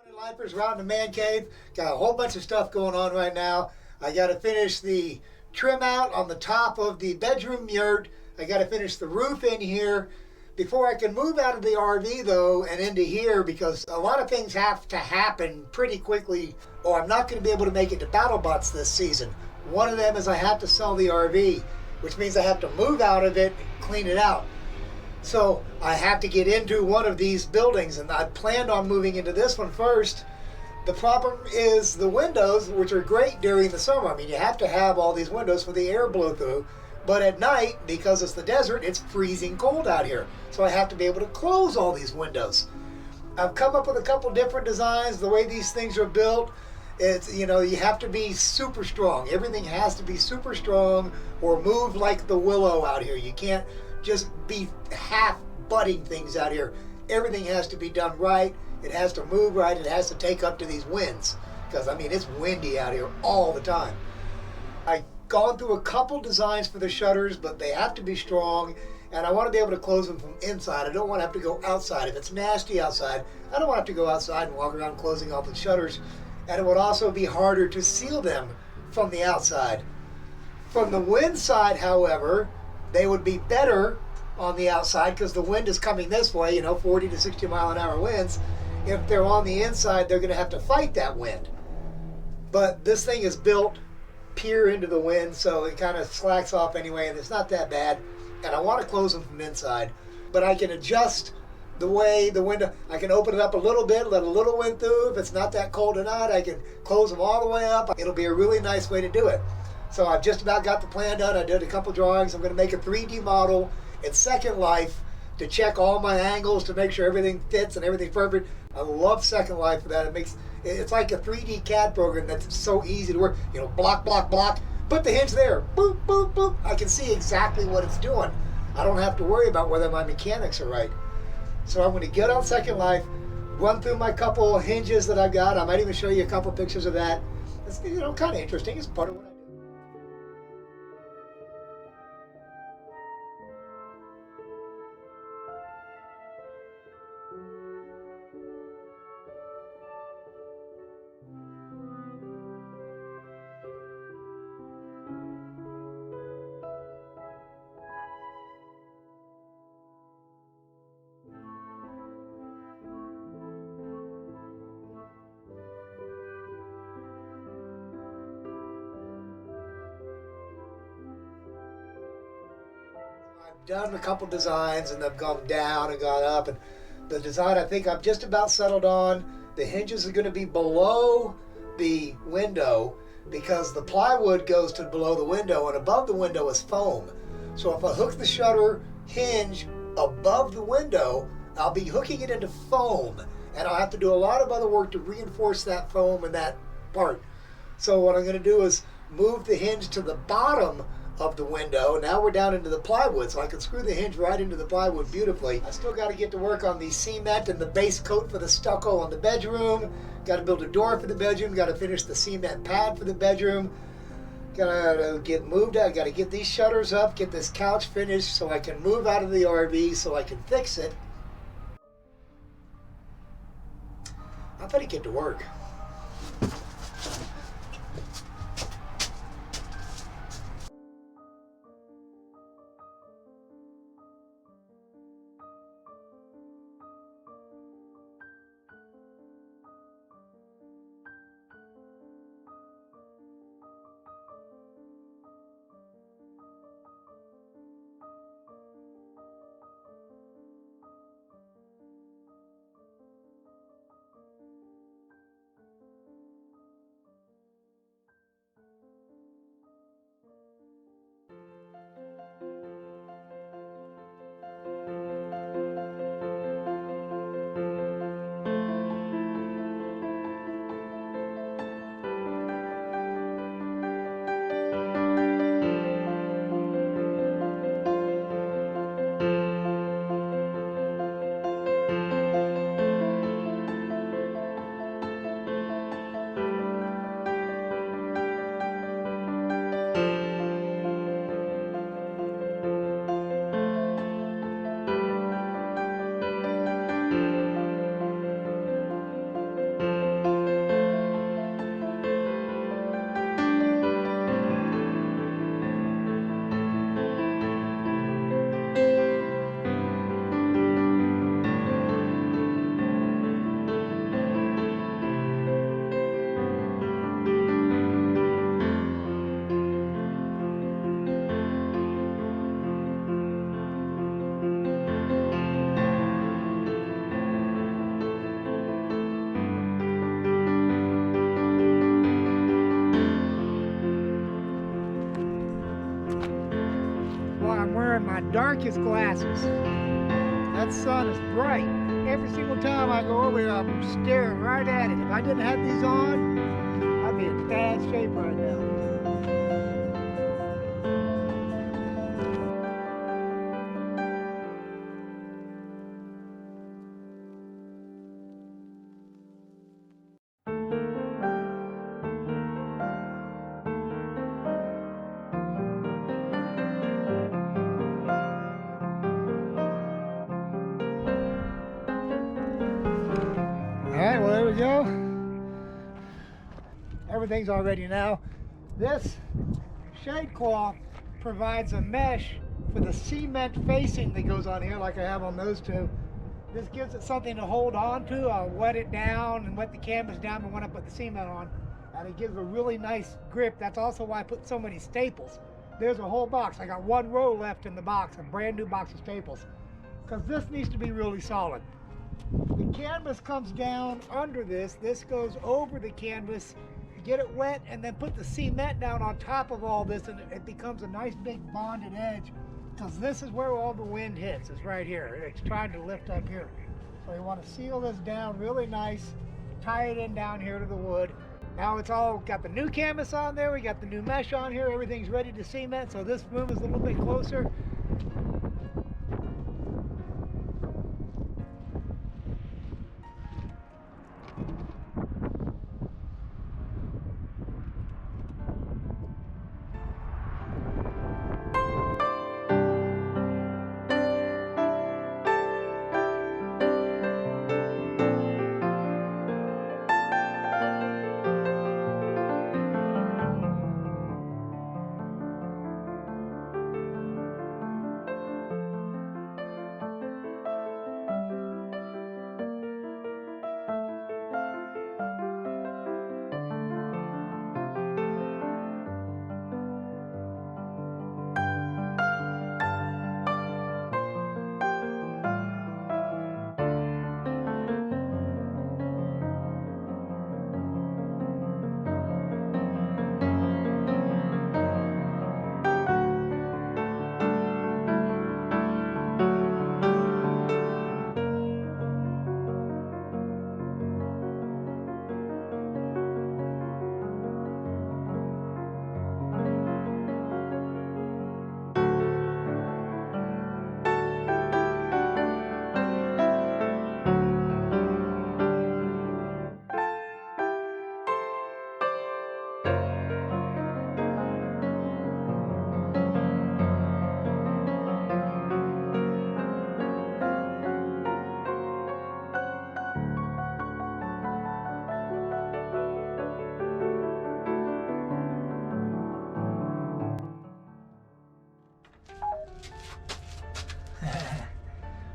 Morning, lifers, around the man cave. Got a whole bunch of stuff going on right now. I got to finish the trim out on the top of the bedroom yurt. I got to finish the roof in here before I can move out of the RV though and into here, because a lot of things have to happen pretty quickly or I'm not going to be able to make it to Battle Bots this season. One of them is I have to sell the RV, which means I have to move out of it and clean it out. So I have to get into one of these buildings, and I planned on moving into this one first. The problem is the windows, which are great during the summer. I mean, you have to have all these windows for the air blow through. But at night, because it's the desert, it's freezing cold out here. So I have to be able to close all these windows. I've come up with a couple different designs. The way these things are built, it's, you have to be super strong. Everything has to be super strong or move like the willow out here. You can't just be half butting things out here. Everything has to be done right. It has to move right. It has to take up to these winds, because I mean it's windy out here all the time. I've gone through a couple designs for the shutters, but they have to be strong, and I want to be able to close them from inside. I don't want to have to go outside. If it's nasty outside, I don't want to have to go outside and walk around closing all the shutters, and it would also be harder to seal them from the outside. From the wind side, however, they would be better on the outside because the wind is coming this way, 40 to 60 mile an hour winds. If they're on the inside, they're going to have to fight that wind. But this thing is built peer into the wind, so it kind of slacks off anyway, and it's not that bad. And I want to close them from inside, but I can adjust the way the window, I can open it up a little bit, let a little wind through. If it's not that cold or not, I can close them all the way up. It'll be a really nice way to do it. So I've just about got the plan done. I did a couple drawings. I'm going to make a 3D model in Second Life to check all my angles to make sure everything fits and everything's perfect. I love Second Life for that. It's like a 3D CAD program that's so easy to work. Block, block, block. Put the hinge there. Boop, boop, boop. I can see exactly what it's doing. I don't have to worry about whether my mechanics are right. So I'm going to get on Second Life, run through my couple hinges that I've got. I might even show you a couple pictures of that. It's kind of interesting. It's part of what I do. done a couple designs and they've gone down and gone up, and the design I think I've just about settled on. The hinges are going to be below the window because the plywood goes to below the window and above the window is foam. So if I hook the shutter hinge above the window, I'll be hooking it into foam, and I'll have to do a lot of other work to reinforce that foam and that part. So what I'm going to do is move the hinge to the bottom of the window. Now we're down into the plywood, so I can screw the hinge right into the plywood beautifully. I still got to get to work on the cement and the base coat for the stucco on the bedroom. Got to build a door for the bedroom. Got to finish the cement pad for the bedroom. Got to get moved out. Got to get these shutters up, get this couch finished so I can move out of the RV so I can fix it. I better get to work. I'm wearing my darkest glasses. That sun is bright. Every single time I go over here, I'm staring right at it. If I didn't have these on, I'd be in bad shape right now. Alright, well there we go. Everything's all ready now. This shade cloth provides a mesh for the cement facing that goes on here like I have on those two. This gives it something to hold on to. I'll wet it down and wet the canvas down and when I put the cement on. And it gives a really nice grip. That's also why I put so many staples. There's a whole box. I got one row left in the box, a brand new box of staples. Because this needs to be really solid. The canvas comes down under this. This goes over the canvas, get it wet, and then put the cement down on top of all this, and it becomes a nice big bonded edge. Because this is where all the wind hits, is right here. It's trying to lift up here. So you want to seal this down really nice, tie it in down here to the wood. Now it's all got the new canvas on there, we got the new mesh on here, everything's ready to cement, so this room is a little bit closer.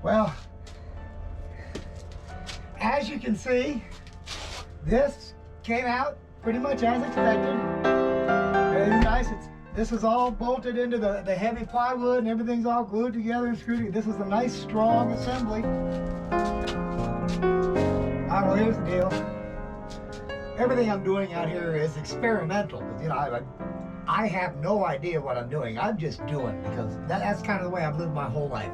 Well, as you can see, this came out pretty much as expected. Very nice. This is all bolted into the heavy plywood, and everything's all glued together and screwed together. This is a nice, strong assembly. All right, well, here's the deal. Everything I'm doing out here is experimental. You know, I have no idea what I'm doing. I'm just doing, because that's kind of the way I've lived my whole life.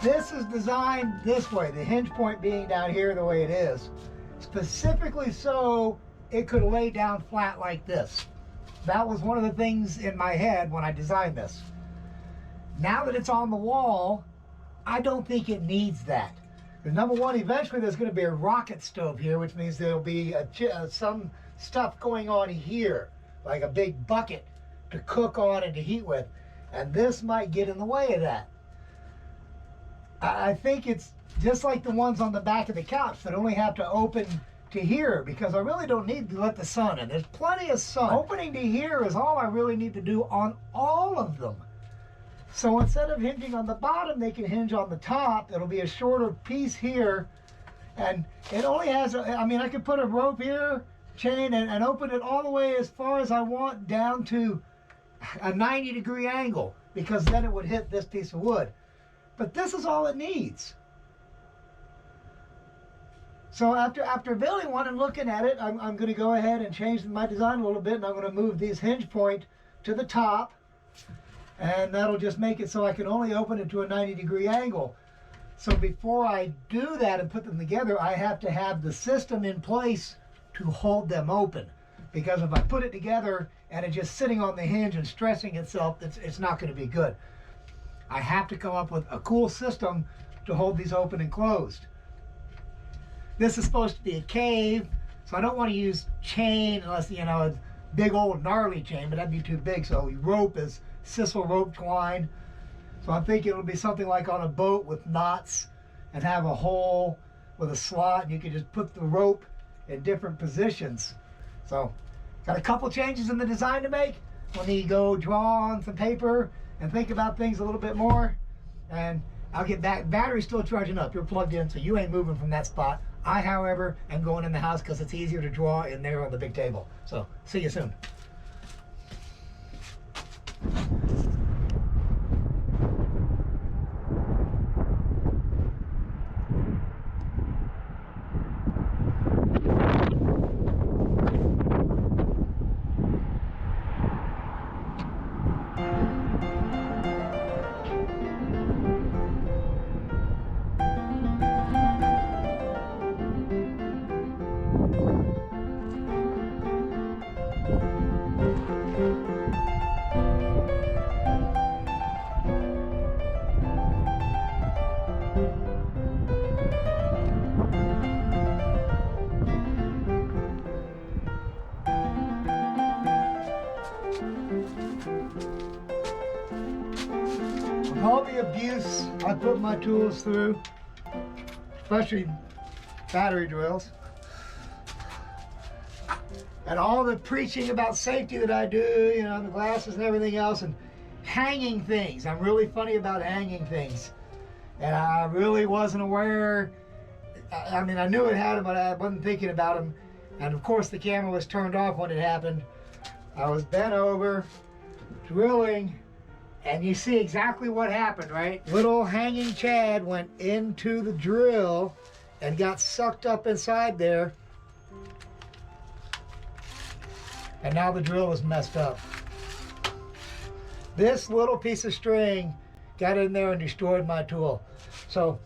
This is designed this way, the hinge point being down here the way it is, specifically so it could lay down flat like this. That was one of the things in my head when I designed this. Now that it's on the wall, I don't think it needs that. Because number one, eventually there's going to be a rocket stove here, which means there'll be some stuff going on here, like a big bucket to cook on and to heat with. And this might get in the way of that. I think it's just like the ones on the back of the couch that only have to open to here, because I really don't need to let the sun in. There's plenty of sun. Opening to here is all I really need to do on all of them. So instead of hinging on the bottom, they can hinge on the top. It'll be a shorter piece here. And it only has, I could put a rope here, chain, and open it all the way as far as I want down to a 90-degree angle, because then it would hit this piece of wood. But this is all it needs. So after building one and looking at it, I'm going to go ahead and change my design a little bit, and I'm going to move these hinge point to the top, and that'll just make it so I can only open it to a 90-degree angle. So before I do that and put them together, I have to have the system in place to hold them open. Because if I put it together and it's just sitting on the hinge and stressing itself, it's not going to be good. I have to come up with a cool system to hold these open and closed. This is supposed to be a cave, so I don't want to use chain unless, you know, a big old gnarly chain, but that'd be too big. So rope is sisal rope twine. So I'm thinking it'll be something like on a boat with knots and have a hole with a slot, and you can just put the rope in different positions. So got a couple changes in the design to make. We'll need to go draw on some paper and think about things a little bit more, and I'll get back. Battery's still charging up. You're plugged in, so you ain't moving from that spot. I, however, am going in the house because it's easier to draw in there on the big table. So see you soon. All the abuse I put my tools through, especially battery drills, and all the preaching about safety that I do, you know, the glasses and everything else, and hanging things. I'm really funny about hanging things, and I really wasn't aware. I mean, I knew it had them, but I wasn't thinking about them. And of course, the camera was turned off when it happened. I was bent over, drilling, and you see exactly what happened, right? Little hanging Chad went into the drill and got sucked up inside there. And now the drill is messed up. This little piece of string got in there and destroyed my tool. So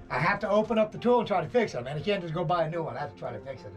I have to open up the tool and try to fix it. Man, I can't just go buy a new one. I have to try to fix it.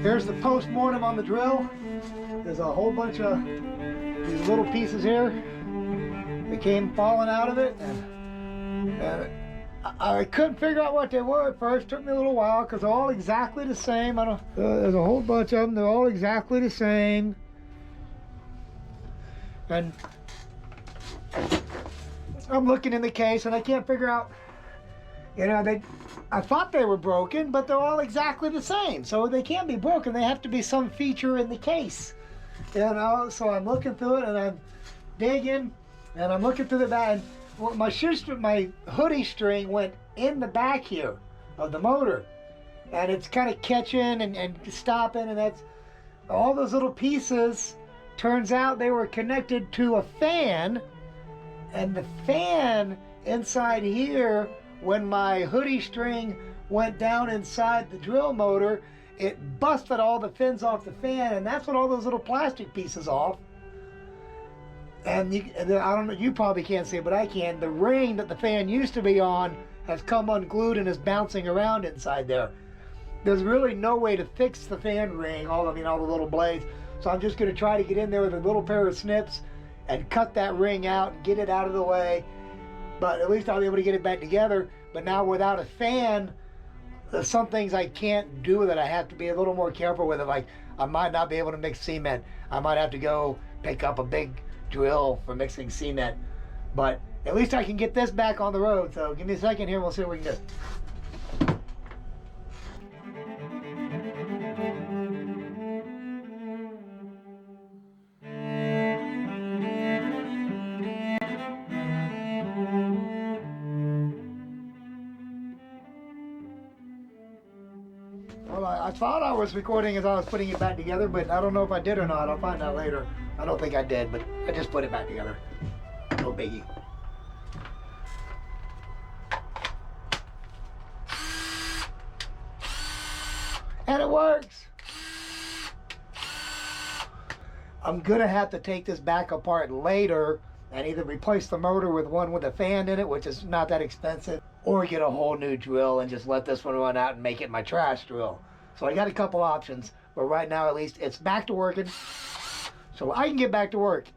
Here's the post-mortem on the drill. There's a whole bunch of these little pieces here that came falling out of it, and I couldn't figure out what they were at first. It took me a little while because they're all exactly the same. There's a whole bunch of them. They're all exactly the same. And I'm looking in the case and I can't figure out, you know, I thought they were broken, but they're all exactly the same. So they can't be broken. They have to be some feature in the case. You know, so I'm looking through it and I'm digging and I'm looking through the back. Well, my hoodie string went in the back here of the motor, and it's kind of catching and stopping, and that's all those little pieces. Turns out they were connected to a fan, and the fan inside here, when my hoodie string went down inside the drill motor, it busted all the fins off the fan, and that's what all those little plastic pieces off. And I don't know, you probably can't see it, but I can. The ring that the fan used to be on has come unglued and is bouncing around inside there. There's really no way to fix the fan ring, all the little blades. So I'm just going to try to get in there with a little pair of snips and cut that ring out and get it out of the way. But at least I'll be able to get it back together. But now without a fan, there's some things I can't do with it. I have to be a little more careful with it. Like, I might not be able to mix cement. I might have to go pick up a big drill for mixing cement, but at least I can get this back on the road. So give me a second here, we'll see what we can do. Well, I thought I was recording as I was putting it back together, but I don't know if I did or not. I'll find out later. I don't think I did, but I just put it back together. No biggie. And it works. I'm gonna have to take this back apart later and either replace the motor with one with a fan in it, which is not that expensive, or get a whole new drill and just let this one run out and make it my trash drill. So I got a couple options, but right now at least it's back to working. So I can get back to work.